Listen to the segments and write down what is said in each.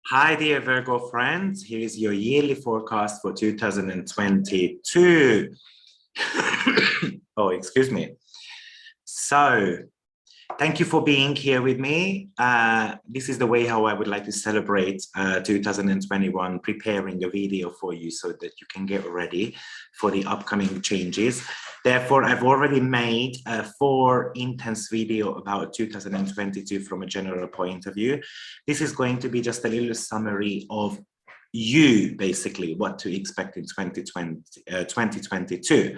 Hi, dear Virgo friends. Here is your yearly forecast for 2022. Oh, excuse me. So, thank you for being here with me. This is the way how I would like to celebrate 2021, preparing a video for you so that you can get ready for the upcoming changes. Therefore, I've already made 4 intense videos about 2022 from a general point of view. This is going to be just a little summary of you, basically, what to expect in 2022.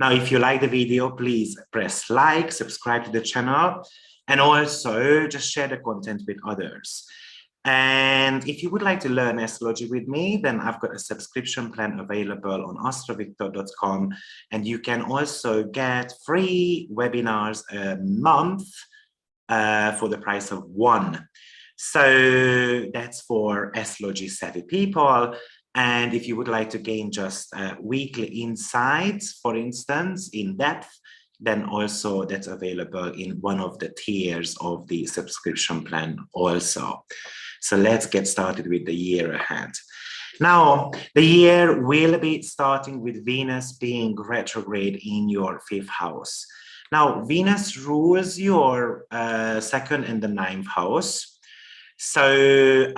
Now, if you like the video, please press like, subscribe to the channel, and also just share the content with others. And if you would like to learn astrology with me, then I've got a subscription plan available on AstroViktor.com, and you can also get free webinars a month for the price of 1. So that's for astrology savvy people. And if you would like to gain just weekly insights, for instance, in depth, then also that's available in one of the tiers of the subscription plan also. So let's get started with the year ahead. Now, the year will be starting with Venus being retrograde in your 5th house. Now, Venus rules your 2nd and the 9th house. So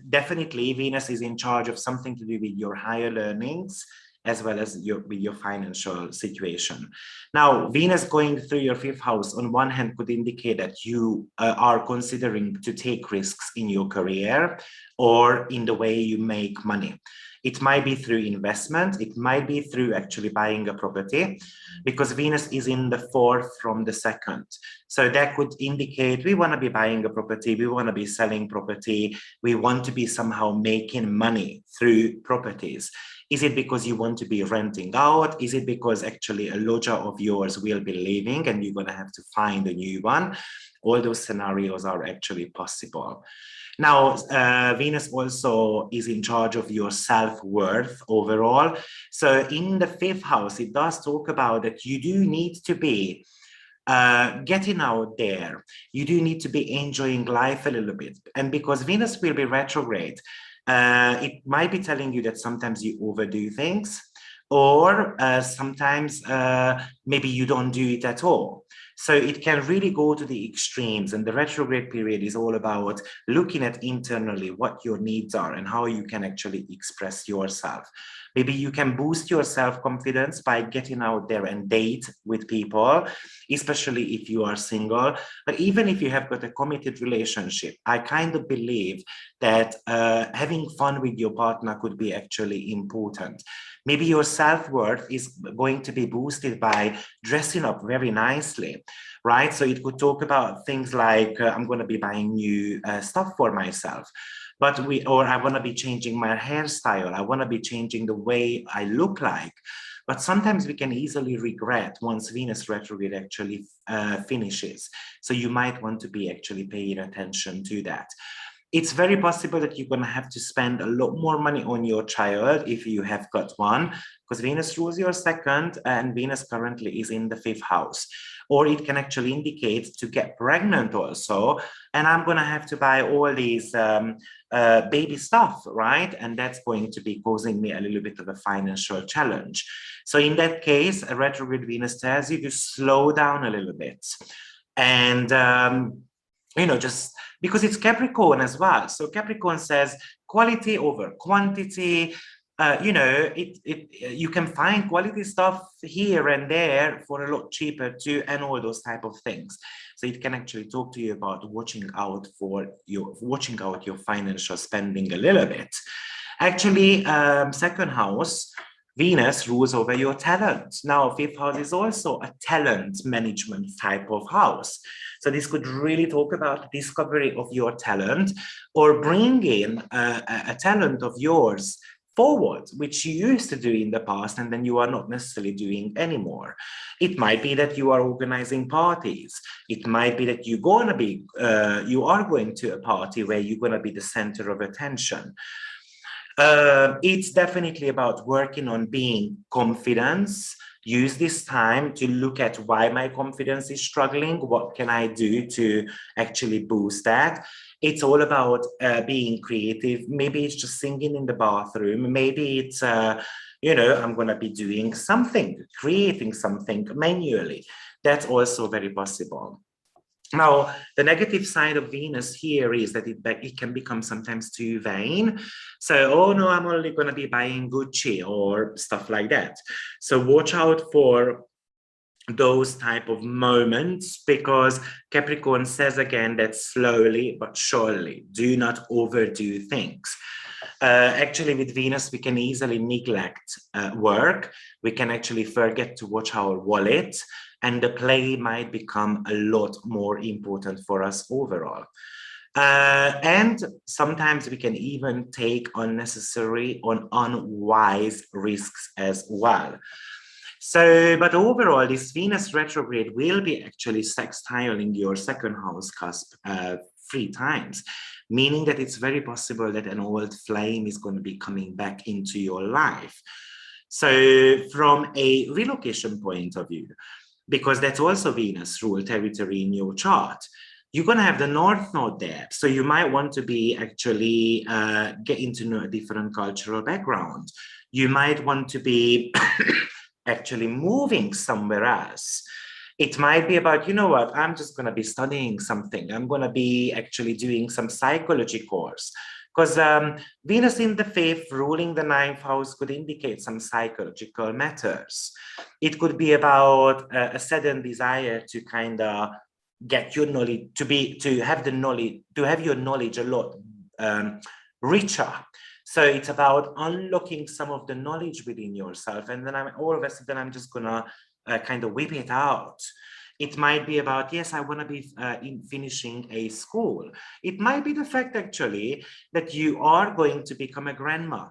definitely Venus is in charge of something to do with your higher learnings, as well as with your financial situation. Now, Venus going through your 5th house on one hand could indicate that you are considering to take risks in your career or in the way you make money. It might be through investment, it might be through actually buying a property, because Venus is in the 4th from the 2nd. So that could indicate we want to be buying a property, we want to be selling property, we want to be somehow making money through properties. Is it because you want to be renting out? Is it because actually a lodger of yours will be leaving and you're going to have to find a new one? All those scenarios are actually possible. Now, Venus also is in charge of your self-worth overall. So in the 5th house, it does talk about that you do need to be getting out there. You do need to be enjoying life a little bit. And because Venus will be retrograde, it might be telling you that sometimes you overdo things, or sometimes maybe you don't do it at all. So it can really go to the extremes, and the retrograde period is all about looking at internally what your needs are and how you can actually express yourself. Maybe you can boost your self-confidence by getting out there and date with people, especially if you are single. But even if you have got a committed relationship, I kind of believe that having fun with your partner could be actually important. Maybe your self-worth is going to be boosted by dressing up very nicely, right? So it could talk about things like, I'm going to be buying new stuff for myself. Or I want to be changing my hairstyle. I want to be changing the way I look like. But sometimes we can easily regret once Venus retrograde actually finishes. So you might want to be actually paying attention to that. It's very possible that you're going to have to spend a lot more money on your child if you have got one, because Venus rules your 2nd and Venus currently is in the 5th house. Or it can actually indicate to get pregnant also, and I'm going to have to buy all these baby stuff, right? And that's going to be causing me a little bit of a financial challenge. So in that case, a retrograde Venus tells you to slow down a little bit. And just because it's Capricorn as well. So Capricorn says quality over quantity. You can find quality stuff here and there for a lot cheaper too, and all those type of things. So it can actually talk to you about watching out your financial spending a little bit. Actually, 2nd house, Venus rules over your talent. Now, 5th house is also a talent management type of house. So this could really talk about discovery of your talent, or bringing a talent of yours forward, which you used to do in the past and then you are not necessarily doing anymore. It might be that you are organizing parties. It might be that you are going to a party where you're going to be the center of attention. It's definitely about working on being confident, use this time to look at why my confidence is struggling. What can I do to actually boost that? It's all about being creative. Maybe it's just singing in the bathroom. Maybe it's, I'm going to be doing something, creating something manually. That's also very possible. Now, the negative side of Venus here is that it can become sometimes too vain. So, oh no, I'm only going to be buying Gucci or stuff like that. So watch out for those type of moments, because Capricorn says again that slowly but surely, do not overdo things. Actually, with Venus, we can easily neglect work. We can actually forget to watch our wallet, and the play might become a lot more important for us overall. And sometimes we can even take unnecessary or unwise risks as well. So, but overall, this Venus retrograde will be actually sextiling your second house cusp 3 times, meaning that it's very possible that an old flame is going to be coming back into your life. So from a relocation point of view, because that's also Venus rule territory in your chart, you're going to have the North Node there. So you might want to be actually getting to know a different cultural background. You might want to be actually moving somewhere else. It might be about, you know what, I'm just going to be studying something. I'm going to be actually doing some psychology course. Because Venus in the 5th ruling the 9th house could indicate some psychological matters. It could be about a sudden desire to kind of get your knowledge, to have your knowledge a lot richer. So it's about unlocking some of the knowledge within yourself. And then all of a sudden, I'm just going to kind of whip it out. It might be about, yes, I want to be finishing a school. It might be the fact, actually, that you are going to become a grandma.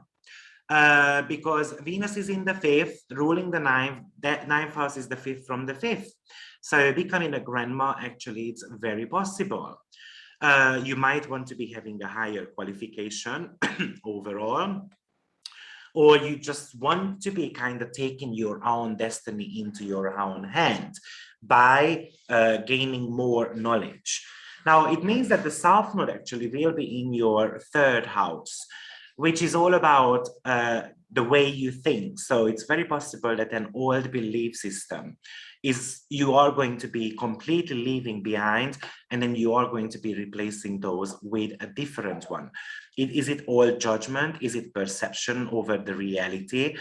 Because Venus is in the 5th, ruling the 9th. That 9th house is the 5th from the 5th. So becoming a grandma, actually, it's very possible. You might want to be having a higher qualification overall, or you just want to be kind of taking your own destiny into your own hand by gaining more knowledge. Now, it means that the South Node actually will be in your 3rd house, which is all about the way you think. So it's very possible that an old belief system you are going to be completely leaving behind, and then you are going to be replacing those with a different one. Is it all judgment? Is it perception over the reality?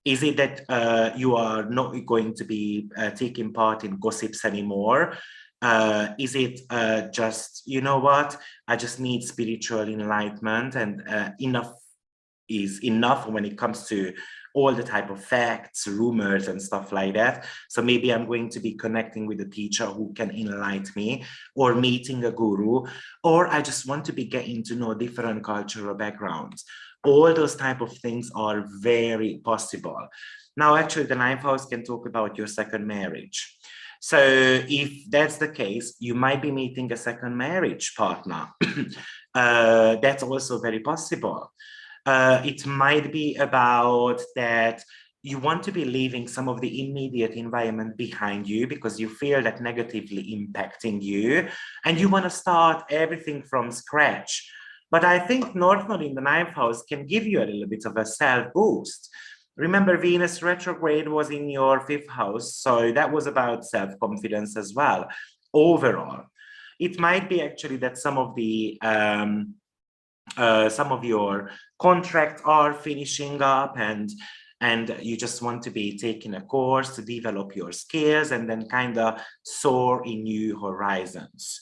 Is it that you are not going to be taking part in gossips anymore? Is it just, you know what, I just need spiritual enlightenment, and enough is enough when it comes to all the type of facts, rumors, and stuff like that. So maybe I'm going to be connecting with a teacher who can enlighten me, or meeting a guru, or I just want to be getting to know different cultural backgrounds. All those type of things are very possible. Now, actually, the 9th house can talk about your second marriage. So if that's the case, you might be meeting a second marriage partner. That's also very possible. It might be about that you want to be leaving some of the immediate environment behind you because you feel that negatively impacting you, and you want to start everything from scratch. But I think North Node in the 9th house can give you a little bit of a self boost. Remember, Venus retrograde was in your 5th house, so that was about self-confidence as well. Overall, it might be actually that some of your contracts are finishing up, and you just want to be taking a course to develop your skills and then kind of soar in new horizons.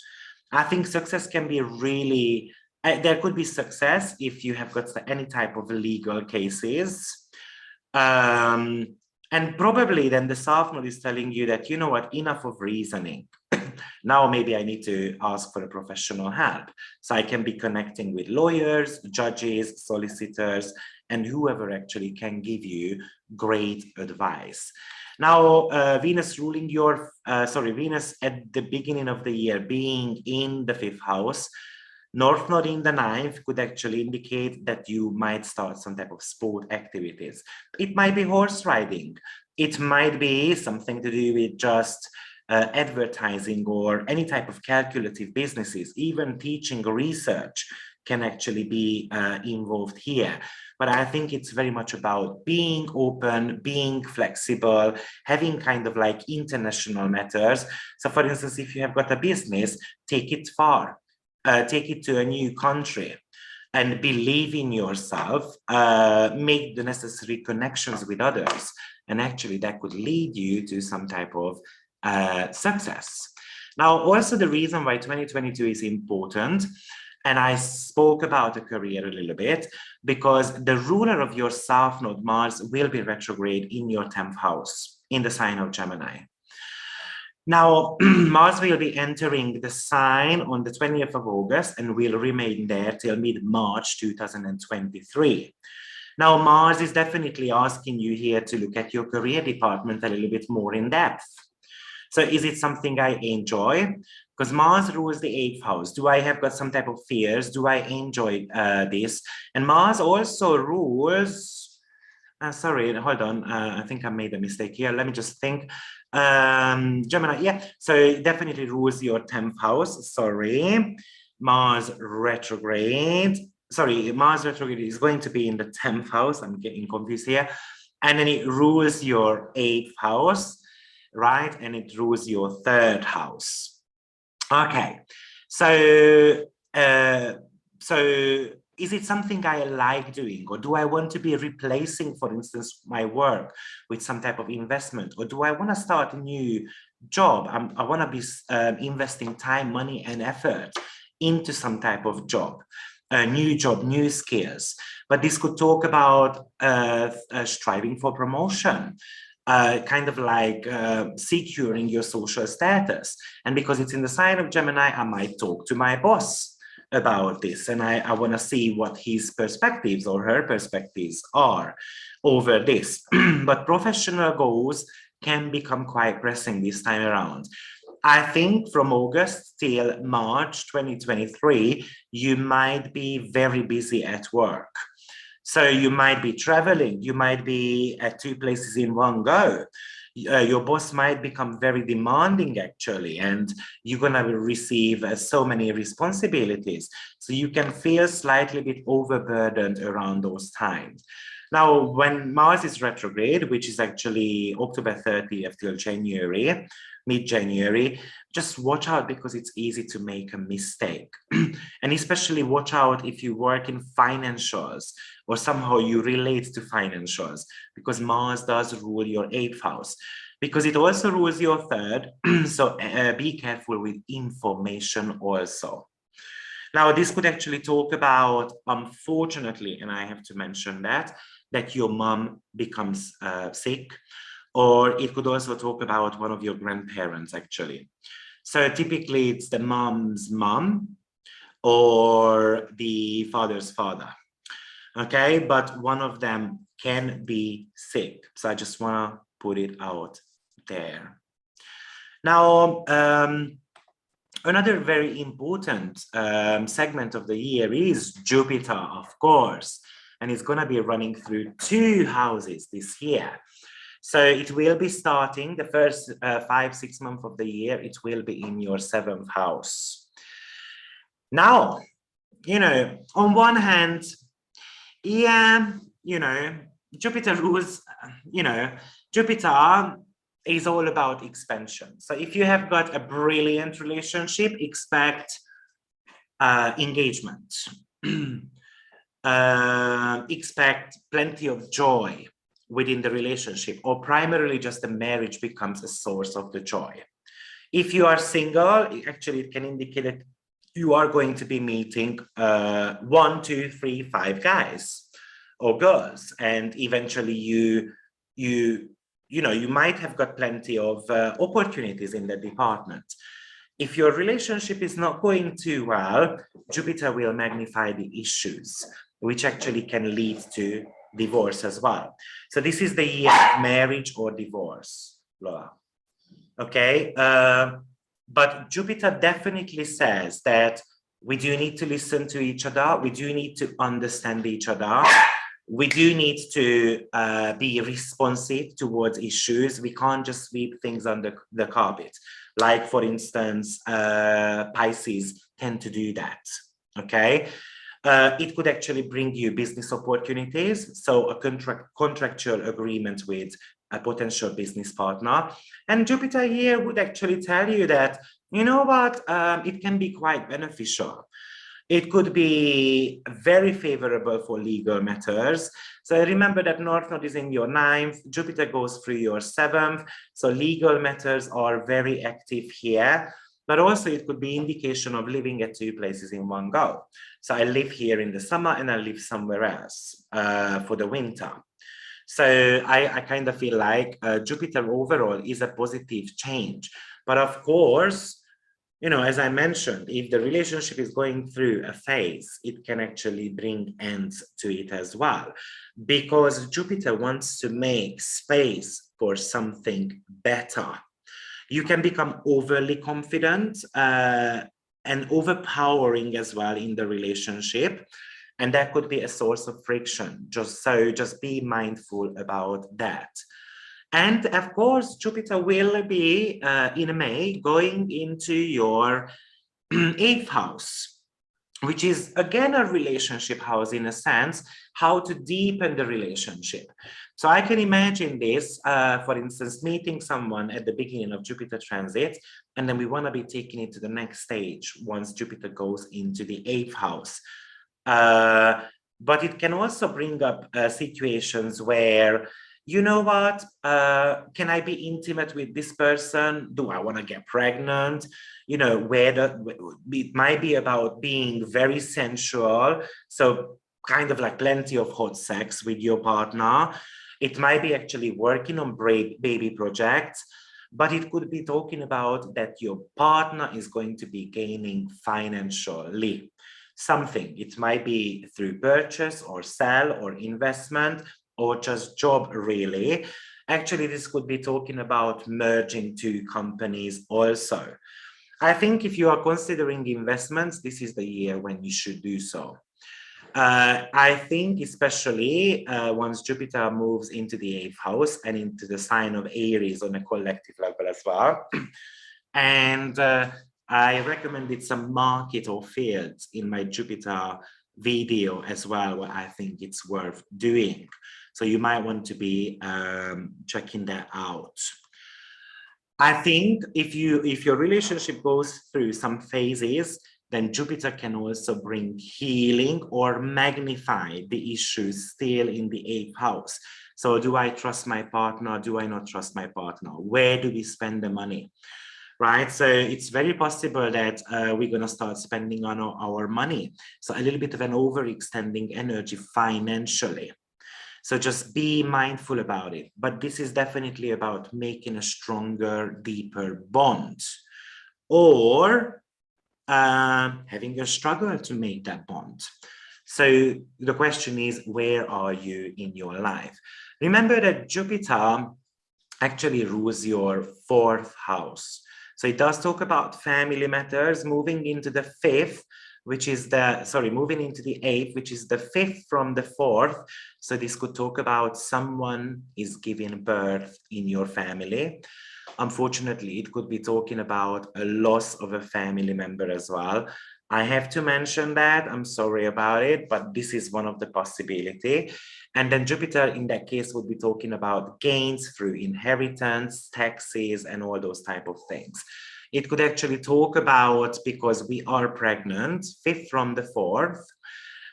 I think success can be really, there could be success if you have got any type of legal cases. And probably then the South Node is telling you that, you know what, enough of reasoning. Now maybe I need to ask for a professional help. So I can be connecting with lawyers, judges, solicitors, and whoever actually can give you great advice. Now, Venus ruling Venus at the beginning of the year being in the 5th house, North Node in the 9th could actually indicate that you might start some type of sport activities. It might be horse riding. It might be something to do with just advertising or any type of calculative businesses. Even teaching or research can actually be involved here. But I think it's very much about being open, being flexible, having kind of like international matters. So for instance, if you have got a business, take it far, take it to a new country and believe in yourself, make the necessary connections with others. And actually that could lead you to some type of success. Now, also the reason why 2022 is important, and I spoke about the career a little bit, because the ruler of your South Node, Mars, will be retrograde in your 10th house, in the sign of Gemini. Now, Mars will be entering the sign on the 20th of August and will remain there till mid-March 2023. Now, Mars is definitely asking you here to look at your career department a little bit more in depth. So is it something I enjoy? Because Mars rules the 8th house. Do I have got some type of fears? Do I enjoy this? And Mars also rules, sorry, hold on. I think I made a mistake here. Let me just think. Gemini, yeah. So it definitely rules your 10th house. Sorry. Mars retrograde. Sorry, Mars retrograde is going to be in the 10th house. I'm getting confused here. And then it rules your 8th house, right? And it rules your 3rd house. Okay, so is it something I like doing, or do I want to be replacing, for instance, my work with some type of investment, or do I want to start a new job? I want to be investing time, money, and effort into some type of job, new skills. But this could talk about striving for promotion. Kind of like securing your social status. And because it's in the sign of Gemini, I might talk to my boss about this. And I want to see what his perspectives or her perspectives are over this. But professional goals can become quite pressing this time around. I think from August till March 2023, you might be very busy at work. So you might be traveling, you might be at 2 places in one go. Your boss might become very demanding actually, and you're gonna receive so many responsibilities. So you can feel slightly bit overburdened around those times. Now, when Mars is retrograde, which is actually October 30th till January, mid-January, just watch out because it's easy to make a mistake. And especially watch out if you work in financials or somehow you relate to financials, because Mars does rule your 8th house, because it also rules your 3rd. So be careful with information also. Now, this could actually talk about, unfortunately, and I have to mention that your mom becomes sick, or it could also talk about one of your grandparents, actually. So typically it's the mom's mom or the father's father, okay? But one of them can be sick. So I just want to put it out there. Now, another very important segment of the year is Jupiter, of course, and it's going to be running through 2 houses this year. So it will be starting the first 5-6 months of the year. It will be in your 7th house. Now, you know, on one hand, yeah, you know, Jupiter rules, you know, Jupiter is all about expansion. So if you have got a brilliant relationship, expect engagement. Expect plenty of joy within the relationship, or primarily just the marriage becomes a source of the joy. If you are single, actually it can indicate that you are going to be meeting 1, 2, 3, 5 guys or girls, and eventually you might have got plenty of opportunities in the department. If your relationship is not going too well, Jupiter will magnify the issues, which actually can lead to divorce as well. So this is the year of marriage or divorce, Laura. Okay, but Jupiter definitely says that we do need to listen to each other. We do need to understand each other. We do need to be responsive towards issues. We can't just sweep things under the carpet. Like, for instance, Pisces tend to do that, okay? It could actually bring you business opportunities, so a contractual agreement with a potential business partner. And Jupiter here would actually tell you that, you know what, it can be quite beneficial. It could be very favorable for legal matters. So remember that North Node is in your 9th, Jupiter goes through your 7th, so legal matters are very active here. But also it could be indication of living at 2 places in one go. So I live here in the summer and I live somewhere else for the winter. So I kind of feel like Jupiter overall is a positive change. But of course, you know, as I mentioned, if the relationship is going through a phase, it can actually bring ends to it as well, because Jupiter wants to make space for something better. You can become overly confident and overpowering as well in the relationship, and that could be a source of friction. Just be mindful about that. And of course, Jupiter will be in May going into your 8th house, which is again a relationship house in a sense, how to deepen the relationship. So I can imagine this, for instance, meeting someone at the beginning of Jupiter transit, and then we want to be taking it to the next stage once Jupiter goes into the 8th house. But it can also bring up situations where, you know what, can I be intimate with this person? Do I want to get pregnant? You know, it might be about being very sensual. So kind of like plenty of hot sex with your partner. It might be actually working on baby projects, but it could be talking about that your partner is going to be gaining financially something. It might be through purchase or sell or investment, or just job, really. Actually, this could be talking about merging 2 companies also. I think if you are considering investments, this is the year when you should do so. I think especially once Jupiter moves into the 8th house and into the sign of Aries on a collective level as well. And I recommended some market or fields in my Jupiter video as well, what I think it's worth doing. So you might want to be checking that out. I think if your relationship goes through some phases, then Jupiter can also bring healing or magnify the issues still in the 8th house. So do I trust my partner? Do I not trust my partner? Where do we spend the money? Right, so it's very possible that we're going to start spending on our money. So a little bit of an overextending energy financially. So just be mindful about it. But this is definitely about making a stronger, deeper bond, or having a struggle to make that bond. So the question is, where are you in your life? Remember that Jupiter actually rules your 4th house. So it does talk about family matters, moving into the 5th, which is moving into the 8th, which is the 5th from the 4th. So this could talk about someone is giving birth in your family. Unfortunately, it could be talking about a loss of a family member as well. I have to mention that, I'm sorry about it, but this is one of the possibility. And then Jupiter in that case would be talking about gains through inheritance, taxes, and all those type of things. It could actually talk about, because we are pregnant, 5th from the 4th,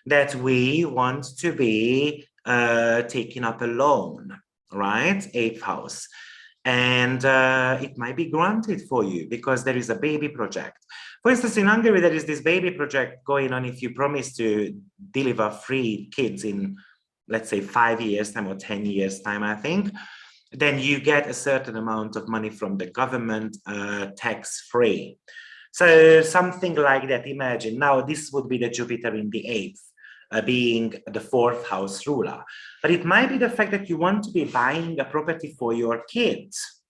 that we want to be taking up a loan, right? 8th house. And it might be granted for you because there is a baby project. For instance, in Hungary, there is this baby project going on. If you promise to deliver 3 kids in, let's say, 5 years time or 10 years time, I think, then you get a certain amount of money from the government, tax-free. So something like that, imagine. Now, this would be the Jupiter in the 8th, being the 4th house ruler. But it might be the fact that you want to be buying a property for your kids,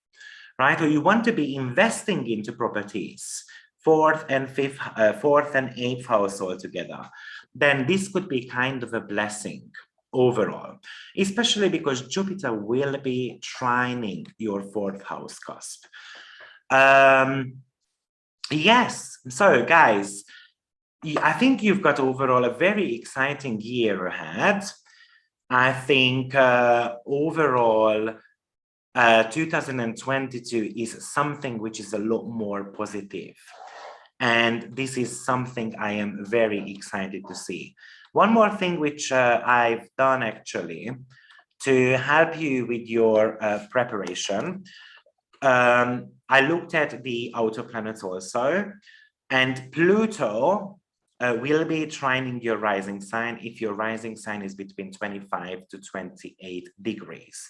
right? Or you want to be investing into properties, 4th and 8th house altogether. Then this could be kind of a blessing. overall, especially because Jupiter will be trining your 4th house cusp. Yes, so guys, I think you've got overall a very exciting year ahead. I think overall 2022 is something which is a lot more positive. And this is something I am very excited to see. One more thing which I've done actually to help you with your preparation. I looked at the outer planets also, and Pluto will be trining your rising sign if your rising sign is between 25 to 28 degrees.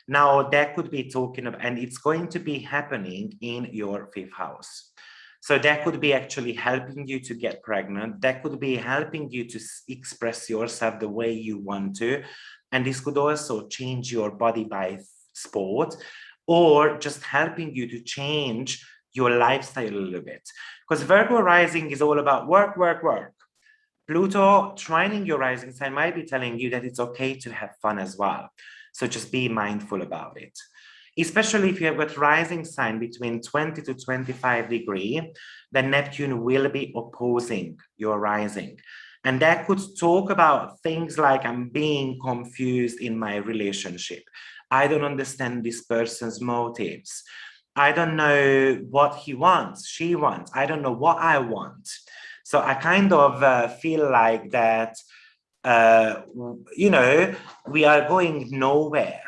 Now that could be talking about, and it's going to be happening in your 5th house. So that could be actually helping you to get pregnant. That could be helping you to express yourself the way you want to. And this could also change your body by sport, or just helping you to change your lifestyle a little bit. Because Virgo rising is all about work, work, work. Pluto trining your rising sign might be telling you that it's okay to have fun as well. So just be mindful about it. Especially if you have got rising sign between 20 to 25 degrees, then Neptune will be opposing your rising. And that could talk about things like, I'm being confused in my relationship. I don't understand this person's motives. I don't know what he wants, she wants. I don't know what I want. So I kind of feel like that, you know, we are going nowhere.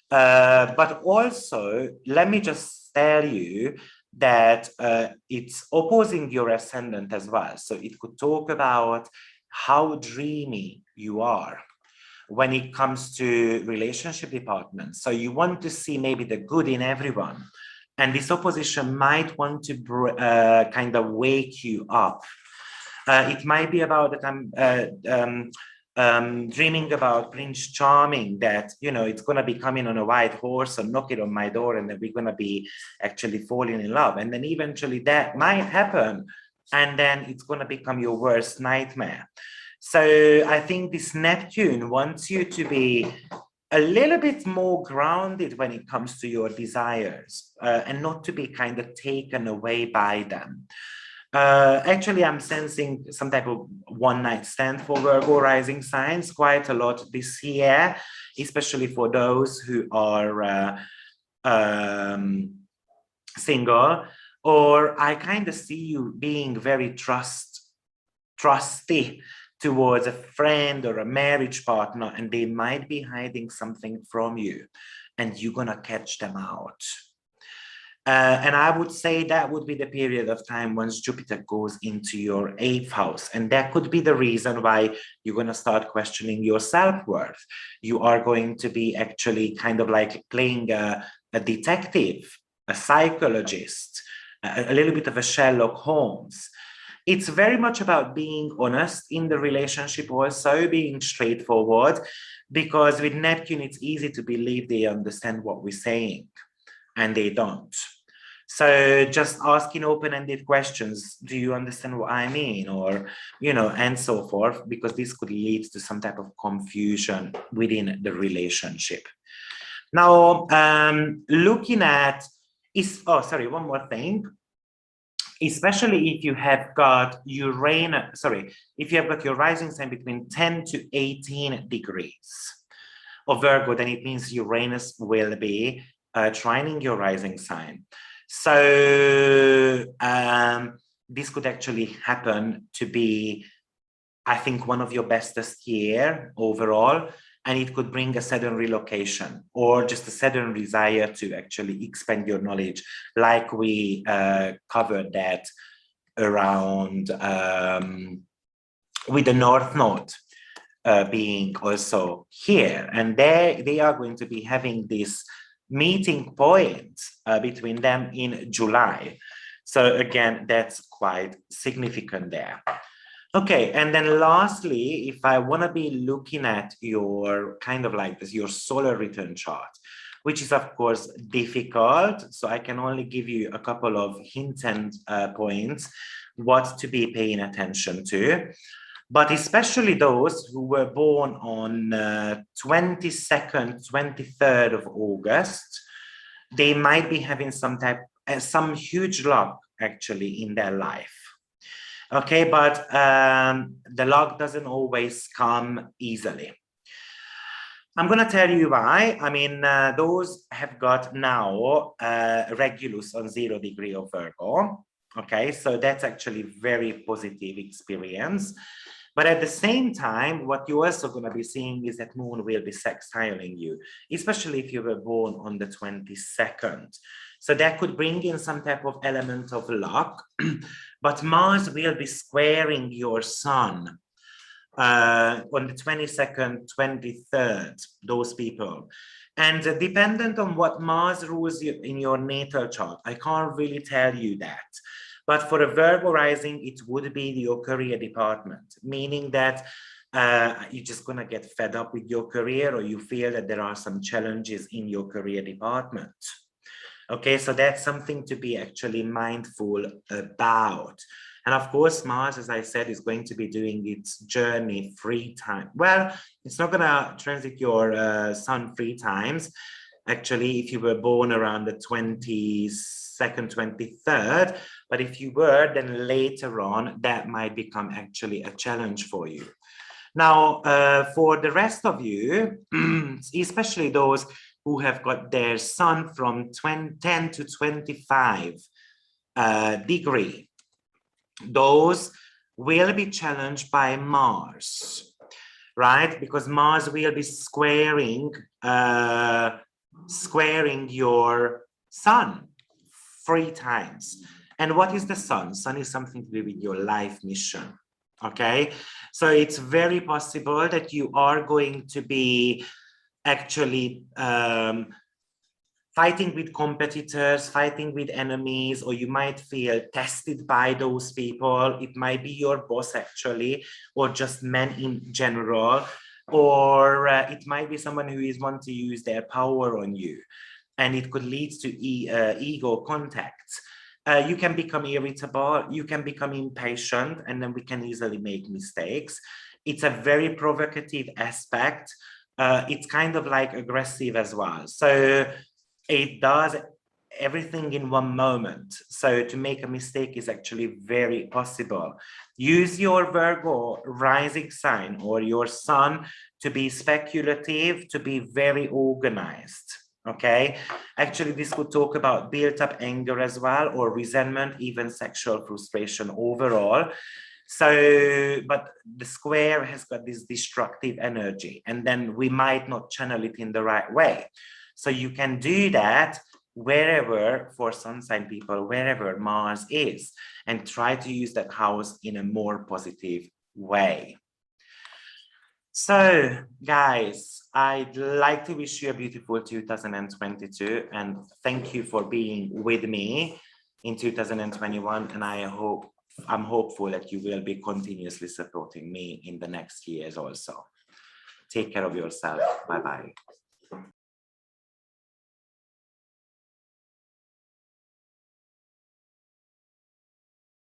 But also, let me just tell you that it's opposing your ascendant as well. So it could talk about how dreamy you are when it comes to relationship department. So you want to see maybe the good in everyone. And this opposition might want to kind of wake you up. It might be about that I'm dreaming about Prince Charming, that, you know, it's going to be coming on a white horse and knocking on my door, and then we're going to be actually falling in love. And then eventually that might happen. And then it's going to become your worst nightmare. So I think this Neptune wants you to be a little bit more grounded when it comes to your desires, and not to be kind of taken away by them. Actually, I'm sensing some type of one-night stand for Virgo rising signs quite a lot this year, especially for those who are single. Or I kind of see you being very trusty towards a friend or a marriage partner, and they might be hiding something from you, and you're gonna catch them out. And I would say that would be the period of time once Jupiter goes into your 8th house. And that could be the reason why you're going to start questioning your self-worth. You are going to be actually kind of like playing a detective, a psychologist, a little bit of a Sherlock Holmes. It's very much about being honest in the relationship, also being straightforward, because with Neptune, it's easy to believe they understand what we're saying, and they don't. So just asking open-ended questions, do you understand what I mean? Or, you know, and so forth, because this could lead to some type of confusion within the relationship. Now, looking at, one more thing. Especially if you have got Uranus, if you have got your rising sign between 10 to 18 degrees of Virgo, then it means Uranus will be trining your rising sign. So this could actually happen to be, I think, one of your bestest year overall, and it could bring a sudden relocation or just a sudden desire to actually expand your knowledge, like we covered that around with the North Node being also here, and they are going to be having this meeting point between them in July. So again, that's quite significant there. Okay, and then lastly, if I want to be looking at your kind of like this, your solar return chart, which is of course difficult, so I can only give you a couple of hints and points what to be paying attention to. But especially those who were born on 22nd, 23rd of August, they might be having some huge luck actually in their life. Okay, but the luck doesn't always come easily. I'm going to tell you why. I mean, those have got now Regulus on 0 degree of Virgo. Okay, so that's actually very positive experience. But at the same time, what you're also going to be seeing is that Moon will be sextiling you, especially if you were born on the 22nd. So that could bring in some type of element of luck, but Mars will be squaring your Sun on the 22nd, 23rd, those people. And dependent on what Mars rules in your natal chart, I can't really tell you that. But for a Virgo rising, it would be your career department, meaning that you're just going to get fed up with your career, or you feel that there are some challenges in your career department. Okay, so that's something to be actually mindful about. And of course, Mars, as I said, is going to be doing its journey 3 times. Well, it's not going to transit your Sun 3 times. Actually, if you were born around the 22nd, 23rd, but if you were, then later on, that might become actually a challenge for you. Now, for the rest of you, especially those who have got their Sun from 10 to 25 degree, those will be challenged by Mars, right? Because Mars will be squaring your Sun 3 times. And what is the Sun? Sun is something to do with your life mission. Okay, so it's very possible that you are going to be actually fighting with competitors, fighting with enemies, or you might feel tested by those people. It might be your boss actually, or just men in general, or it might be someone who is wanting to use their power on you, and it could lead to ego contacts. You can become irritable, you can become impatient, and then we can easily make mistakes. It's a very provocative aspect. It's kind of like aggressive as well. So it does everything in one moment. So to make a mistake is actually very possible. Use your Virgo rising sign or your Sun to be speculative, to be very organized. Okay, actually this could talk about built up anger as well, or resentment, even sexual frustration overall. So, but the square has got this destructive energy, and then we might not channel it in the right way. So you can do that wherever, for sun sign people, wherever Mars is, and try to use that house in a more positive way. So guys, I'd like to wish you a beautiful 2022, and thank you for being with me in 2021. And I'm hopeful that you will be continuously supporting me in the next years also. Take care of yourself. Bye-bye.